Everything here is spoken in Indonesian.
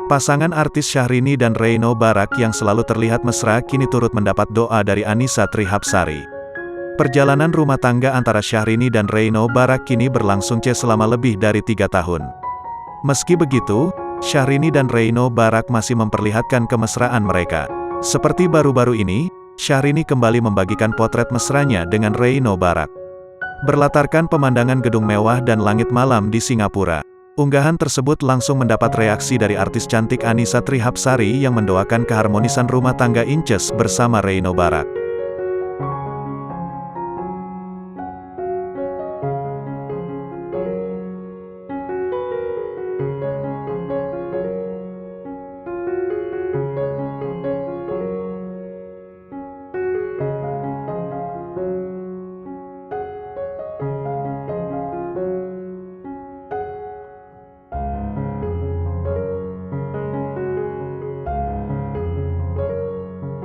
Pasangan artis Syahrini dan Reino Barak yang selalu terlihat mesra kini turut mendapat doa dari Annisa Trihapsari. Perjalanan rumah tangga antara Syahrini dan Reino Barak kini berlangsung selama lebih dari 3 tahun. Meski begitu, Syahrini dan Reino Barak masih memperlihatkan kemesraan mereka. Seperti baru-baru ini, Syahrini kembali membagikan potret mesranya dengan Reino Barak. Berlatarkan pemandangan gedung mewah dan langit malam di Singapura. Unggahan tersebut langsung mendapat reaksi dari artis cantik Annisa Trihapsari yang mendoakan keharmonisan rumah tangga Inces bersama Reino Barak.